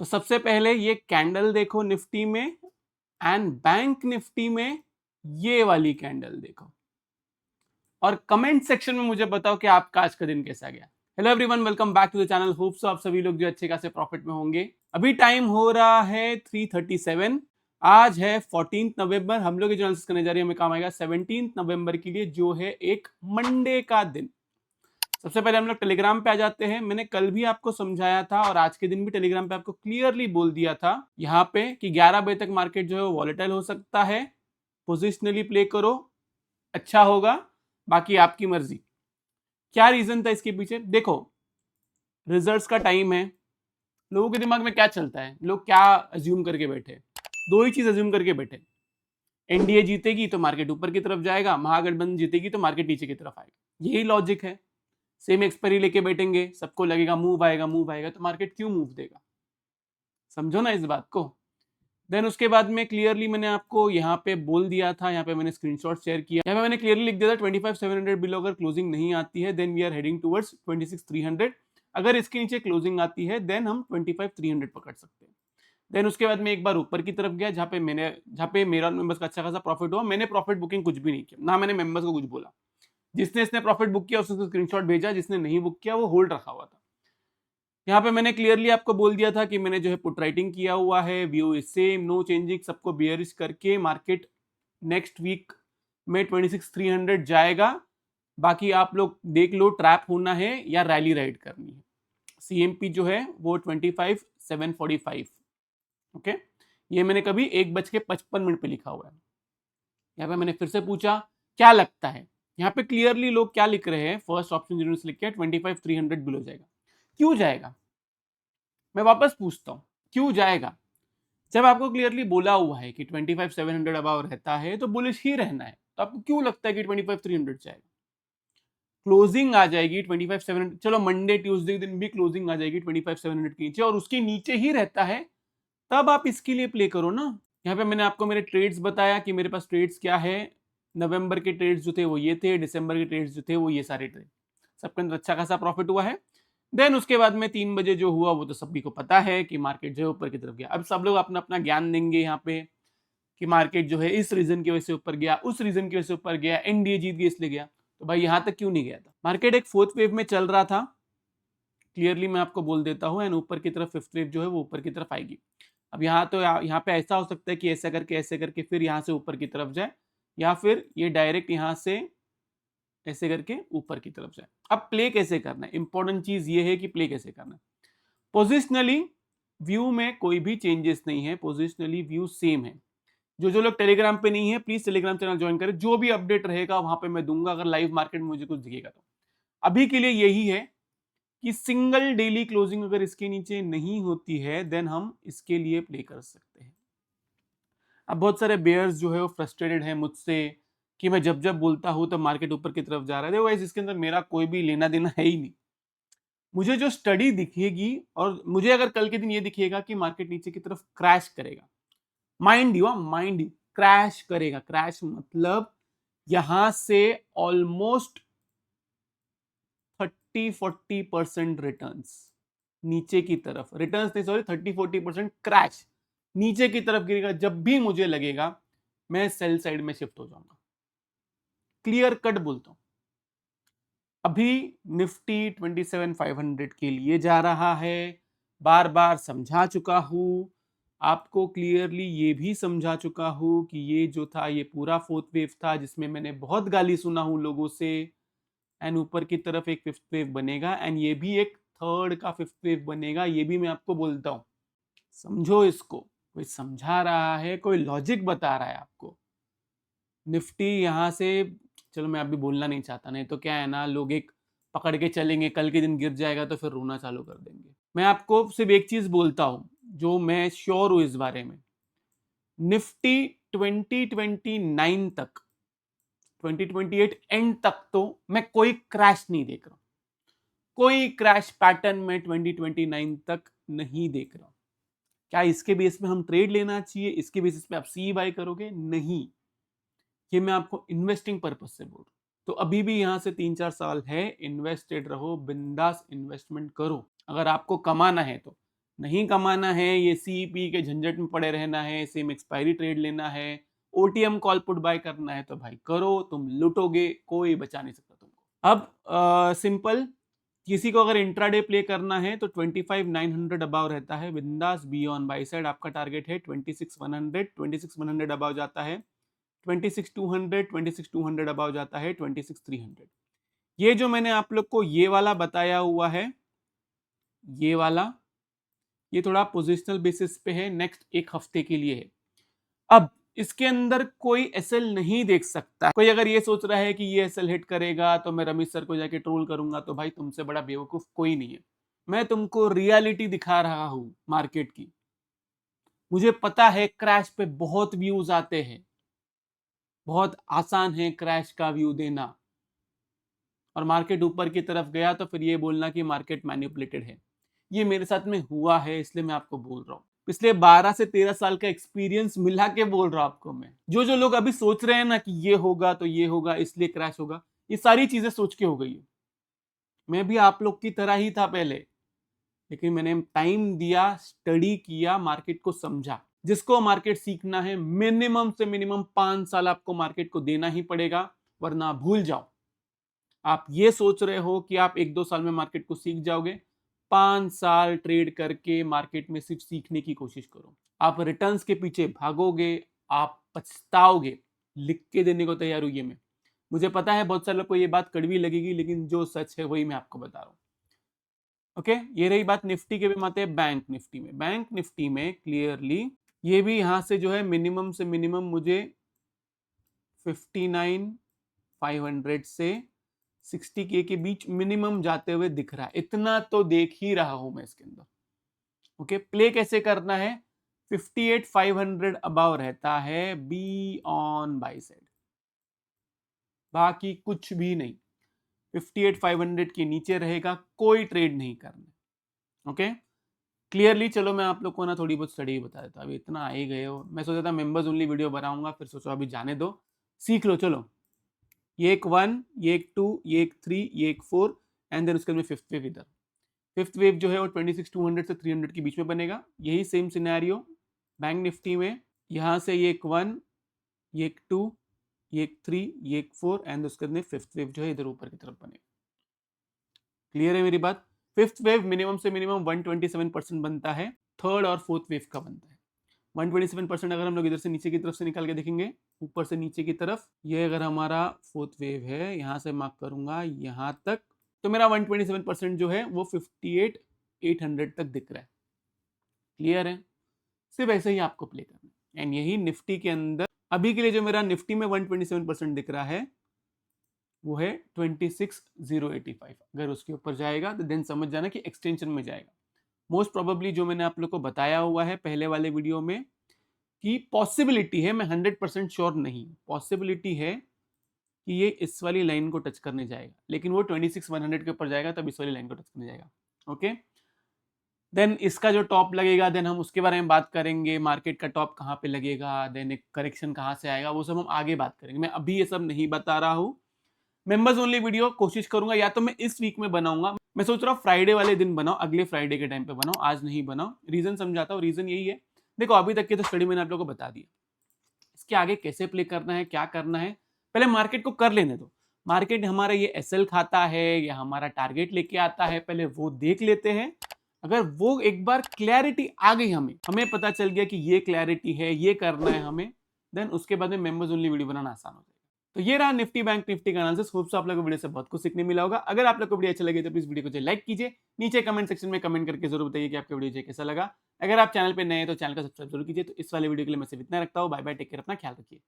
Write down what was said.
तो सबसे पहले ये कैंडल देखो निफ्टी में एंड बैंक निफ्टी में ये वाली कैंडल देखो और कमेंट सेक्शन में मुझे बताओ कि आपका आज का दिन कैसा गया। Hello everyone, welcome back to the channel. Hope so आप सभी लोग जो अच्छे खासे प्रॉफिट में होंगे। अभी टाइम हो रहा है 3:37। आज है 14 नवंबर। हम लोग जो एनालिसिस करने जा रहे हैं हमें काम आएगा 17 नवंबर के लिए, जो है एक मंडे का दिन। सबसे पहले हम लोग टेलीग्राम पे आ जाते हैं। मैंने कल भी आपको समझाया था और आज के दिन भी टेलीग्राम पे आपको क्लियरली बोल दिया था यहाँ पे कि 11 बजे तक मार्केट जो है वो वॉलेटाइल हो सकता है। पोजिशनली प्ले करो, अच्छा होगा, बाकी आपकी मर्जी। क्या रीजन था इसके पीछे? देखो, रिजल्ट्स का टाइम है। लोगों के दिमाग में क्या चलता है, लोग क्या अज्यूम करके बैठे? दो ही चीज अज्यूम करके बैठे। एनडीए जीतेगी तो मार्केट ऊपर की तरफ जाएगा, महागठबंधन जीतेगी तो मार्केट नीचे की तरफ आएगा। यही लॉजिक है। सेम एक्सपायरी लेके बैठेंगे, सबको लगेगा मूव आएगा मूव आएगा, तो मार्केट क्यों मूव देगा? समझो ना इस बात को। देन उसके बाद में क्लियरली मैंने आपको यहाँ पे बोल दिया था, यहाँ पे मैंने स्क्रीनशॉट शेयर किया, यहाँ पे मैंने क्लियरली लिख दिया था 25,700 बिलो अगर क्लोजिंग नहीं आती है then we are heading towards 26,300। अगर इसके नीचे क्लोजिंग आती है देन हम 25,300 पकड़ सकते हैं। देन उसके बाद में एक बार ऊपर की तरफ गया, जहाँ पे मेरा मेंबर्स का अच्छा खासा प्रॉफिट हुआ। मैंने प्रॉफिट बुकिंग कुछ भी नहीं किया, ना मैंने मेंबर्स को कुछ बोला। जिसने इसने प्रॉफिट बुक किया उसने स्क्रीनशॉट भेजा, जिसने नहीं बुक किया वो होल्ड रखा हुआ था। यहाँ पे मैंने क्लियरली आपको बोल दिया था कि मैंने जो है पुट राइटिंग किया हुआ है, view is same, no changing, सबको बियरिश करके मार्केट नेक्स्ट वीक में 26,300 जाएगा। बाकी आप लोग देख लो, ट्रैप होना है या रैली राइड करनी है। सीएमपी जो है वो 25,745। ओके, ये मैंने कभी 1:55 पे लिखा हुआ है। यहाँ पे मैंने फिर से पूछा क्या लगता है। यहाँ पे क्लियरली लोग क्या लिख रहे हैं, फर्स्ट ऑप्शन जिन्होंने लिख किया 25,300 बिलो जाएगा। क्यों जाएगा? मैं वापस पूछता हूँ, क्यों जाएगा? जब आपको क्लियरली बोला हुआ है कि 25,700 अबाव रहता है तो बुलिश ही रहना है, तो आपको क्यों लगता है कि 25,300 जाएगा? क्लोजिंग आ जाएगी 25,700, चलो मंडे ट्यूसडे दिन भी क्लोजिंग आ जाएगी 25,700 के नीचे और उसके नीचे ही रहता है, तब आप इसके लिए प्ले करो ना। यहाँ पे मैंने आपको मेरे ट्रेड्स बताया कि मेरे पास ट्रेड्स क्या है। नवंबर के ट्रेड्स जो थे वो ये थे, दिसंबर के ट्रेड्स जो थे वो ये सारे ट्रेड, सबके अंदर अच्छा खासा प्रॉफिट हुआ है। देन उसके बाद में 3 बजे जो हुआ वो तो सभी को पता है कि मार्केट जो है ऊपर की तरफ गया। अब सब लोग अपना अपना ज्ञान देंगे यहाँ पे कि मार्केट जो है इस रीजन की वजह से ऊपर गया, उस रीजन की वजह से ऊपर गया, एनडीए जीत गई इसलिए गया। तो भाई यहाँ तक क्यों नहीं गया था? मार्केट एक फोर्थ वेव में चल रहा था, क्लियरली मैं आपको बोल देता हूँ, एंड ऊपर की तरफ फिफ्थ वेव जो है वो ऊपर की तरफ आएगी। अब यहाँ तो यहाँ पे ऐसा हो सकता है कि ऐसे करके फिर यहाँ से ऊपर की तरफ जाए, या फिर ये डायरेक्ट यहाँ से ऐसे करके ऊपर की तरफ जाए। अब प्ले कैसे करना है, इंपॉर्टेंट चीज ये है कि प्ले कैसे करना है। पोजिशनली व्यू में कोई भी चेंजेस नहीं है, पोजिशनली व्यू सेम है। जो लोग टेलीग्राम पे नहीं है प्लीज टेलीग्राम चैनल ज्वाइन करें, जो भी अपडेट रहेगा वहां पे मैं दूंगा, अगर लाइव मार्केट में मुझे कुछ दिखेगा तो। अभी के लिए यही है कि सिंगल डेली क्लोजिंग अगर इसके नीचे नहीं होती है देन हम इसके लिए प्ले कर सकते हैं। अब बहुत सारे बेयर्स जो है वो फ्रस्ट्रेटेड हैं मुझसे कि मैं जब जब बोलता हूं तो मार्केट ऊपर की तरफ जा रहा है। देखो गाइस, इसके अंदर मेरा कोई भी लेना देना है ही नहीं। मुझे जो स्टडी दिखेगी और मुझे अगर कल के दिन ये दिखेगा कि मार्केट नीचे की तरफ क्रैश करेगा, माइंड यू क्रैश करेगा, क्रैश मतलब यहां से ऑलमोस्ट 30-40% रिटर्न्स नीचे की तरफ, रिटर्न्स नहीं सॉरी, 30-40% क्रैश नीचे की तरफ गिरेगा। जब भी मुझे लगेगा मैं सेल साइड में शिफ्ट हो जाऊंगा, क्लियर कट बोलता हूं। अभी निफ्टी 27,500 के लिए जा रहा है। बार बार समझा चुका हूं आपको, क्लियरली ये भी समझा चुका हूं कि ये जो था ये पूरा फोर्थ वेव था जिसमें मैंने बहुत गाली सुना हूं लोगों से, एंड ऊपर की तरफ एक फिफ्थ वेव बनेगा, एंड ये भी एक थर्ड का फिफ्थ वेव बनेगा, ये भी मैं आपको बोलता हूं। समझो इसको, कोई समझा रहा है, कोई लॉजिक बता रहा है आपको। निफ्टी यहां से, चलो मैं अभी बोलना नहीं चाहता, नहीं तो क्या है ना, लोग एक पकड़ के चलेंगे, कल के दिन गिर जाएगा तो फिर रोना चालू कर देंगे। मैं आपको सिर्फ एक चीज बोलता हूं जो मैं श्योर हूं इस बारे में, निफ्टी 2029 तक, 2028 एंड तक तो मैं कोई क्रैश नहीं देख रहा, कोई क्रैश पैटर्न में 2029 तक नहीं देख रहा। क्या इसके बेस में हम ट्रेड लेना चाहिए, इसके बेसिस पे आप सी बाय करोगे? नहीं, ये मैं आपको इन्वेस्टिंग पर्पज से बोल रहा हूं। तो अभी भी यहां से 3-4 साल है, इन्वेस्टेड रहो, बिंदास इन्वेस्टमेंट करो अगर आपको कमाना है तो। नहीं कमाना है, ये सीईपी के झंझट में पड़े रहना है, सेम एक्सपायरी ट्रेड लेना है, ओटीएम कॉल पुट बाय करना है, तो भाई करो, तुम लुटोगे, कोई बचा नहीं सकता तुमको। अब सिंपल, किसी को अगर इंट्राडे प्ले करना है तो 25,900 अबाव रहता है, बिंदास बी ऑन बाई साइड। आपका टारगेट है 26,100, 26,100 अबाव जाता है 26,200, 26,200 अबाव जाता है 26,300। ये जो मैंने आप लोग को ये वाला बताया हुआ है, ये वाला, ये थोड़ा पोजिशनल बेसिस पे है, नेक्स्ट एक हफ्ते के लिए है। अब इसके अंदर कोई एसएल नहीं देख सकता। कोई अगर ये सोच रहा है कि ये एसएल हिट करेगा तो मैं रमेश सर को जाके ट्रोल करूंगा, तो भाई तुमसे बड़ा बेवकूफ कोई नहीं है। मैं तुमको रियलिटी दिखा रहा हूं मार्केट की। मुझे पता है क्रैश पे बहुत व्यूज आते हैं, बहुत आसान है क्रैश का व्यू देना, और मार्केट ऊपर की तरफ गया तो फिर ये बोलना कि मार्केट मैनिपुलेटेड है। ये मेरे साथ में हुआ है, इसलिए मैं आपको बोल रहा हूं। पिछले 12 से 13 साल का एक्सपीरियंस मिला के बोल रहा हूं आपको मैं। जो जो लोग अभी सोच रहे हैं ना कि ये होगा तो ये होगा इसलिए क्रैश होगा, ये सारी चीजें सोच के हो गई है। मैं भी आप लोग की तरह ही था पहले, लेकिन मैंने टाइम दिया, स्टडी किया, मार्केट को समझा। जिसको मार्केट सीखना है, मिनिमम से मिनिमम 5 साल आपको मार्केट को देना ही पड़ेगा, वरना भूल जाओ। आप ये सोच रहे हो कि आप 1-2 साल में मार्केट को सीख जाओगे, 5 साल ट्रेड करके मार्केट में सिर्फ सीखने की कोशिश करो। आप रिटर्न्स के पीछे भागोगे, आप पछताओगे। लिख के देने को तैयार हूं ये मैं। मुझे पता है बहुत सारे लोग को ये बात कड़वी लगेगी, लेकिन जो सच है वही मैं आपको बता रहा हूं। ओके, ये रही बात निफ्टी के भी। आते हैं बैंक निफ्टी में। बैंक निफ्टी में क्लियरली ये भी यहां से जो है मिनिमम से मिनिमम मुझे 59,500 से 60K के बीच मिनिमम जाते हुए दिख रहा है। इतना तो देख ही रहा हूं मैं इसके अंदर। ओके, प्ले कैसे करना है? 58,500 अबाव रहता है बी ऑन बाई साइड, बाकी कुछ भी नहीं। 58,500 के नीचे रहेगा, कोई ट्रेड नहीं करना। Okay, clearly. चलो मैं आप लोग को ना थोड़ी बहुत स्टडी बता देता हूं। अभी इतना आ ही गए हो, मैं सोचा था मेंबर्स ओनली वीडियो बनाऊंगा, फिर सोचा अभी जाने दो, सीख लो। चलो, ये एक 1, ये एक 2, ये एक 3, ये एक 4, एंड देन उसके बाद में फिफ्थ वेव इधर। फिफ्थ वेव जो है वो 26,200 से 300 के बीच में बनेगा। यही सेम सिनेरियो बैंक निफ्टी में, यहां से ये एक 1, ये एक 2, ये एक 3, ये एक 4, एंड उसके बाद में फिफ्थ वेव जो है इधर ऊपर की तरफ बनेगा। क्लियर है मेरी बात? फिफ्थ वेव मिनिमम से मिनिमम 127% बनता है, थर्ड और फोर्थ वेव का बनता है 127%। अगर हम लोग इधर से नीचे की तरफ से निकाल के देखेंगे, ऊपर से नीचे की तरफ, ये अगर हमारा फोर्थ वेव है, यहां से मार्क करूंगा यहां तक, तो मेरा 127% जो है वो 58,800 तक दिख रहा है। क्लियर है? सिर्फ ऐसे ही आपको प्ले करना है। एंड यही निफ्टी के अंदर अभी के लिए जो मेरा निफ्टी में 127% दिख रहा है वो है 26,085। अगर उसके ऊपर जाएगा तो देन समझ जाना कि एक्सटेंशन में जाएगा। मोस्ट प्रोबेबली जो मैंने आप लोग को बताया हुआ है पहले वाले वीडियो में कि पॉसिबिलिटी है, मैं 100% श्योर नहीं, पॉसिबिलिटी है कि ये इस वाली लाइन को टच करने जाएगा, लेकिन वो 26,100 के ऊपर जाएगा तब इस वाली लाइन को टच करने जाएगा। ओके, देन इसका जो टॉप लगेगा, देन हम उसके बारे में बात करेंगे, मार्केट का टॉप कहाँ पे लगेगा, देन एक करेक्शन कहाँ से आएगा, वो सब हम आगे बात करेंगे। मैं अभी ये सब नहीं बता रहा हूँ। मेंबर्स ओनली वीडियो कोशिश करूंगा या तो मैं इस वीक में बनाऊंगा, मैं सोच रहा हूँ फ्राइडे वाले दिन बनाओ, अगले फ्राइडे के टाइम पे बनाओ, आज नहीं बनाओ। रीजन समझाता हूँ, रीजन यही है। देखो, अभी तक की तो स्टडी मैंने आप लोगों को बता दिया, इसके आगे कैसे प्ले करना है, क्या करना है, पहले मार्केट को कर लेने दो। मार्केट हमारा ये एसएल खाता है या हमारा टारगेट लेके आता है, पहले वो देख लेते हैं। अगर वो एक बार क्लैरिटी आ गई, हमें पता चल गया कि ये क्लैरिटी है, ये करना है हमें, देन उसके बाद में मेंबर्स ओनली वीडियो बनाना आसान हो जाएगा। तो ये रहा निफ्टी बैंक निफ्टी का एनालिसिस। होप्स आप लोगों को वीडियो से बहुत कुछ सीखने मिला होगा। अगर आप लोग को वीडियो अच्छा लगे तो प्लीज वीडियो को लाइक कीजिए, नीचे कमेंट सेक्शन में कमेंट करके जरूर बताइए कि आपको वीडियो कैसा लगा। अगर आप चैनल पे नए हैं तो चैनल को सब्सक्राइब जरूर कीजिए। तो इस वाले वीडियो के लिए मैं सिर्फ इतना रखता हूँ। बाय बाय, टेक केयर, अपना ख्याल रखिए।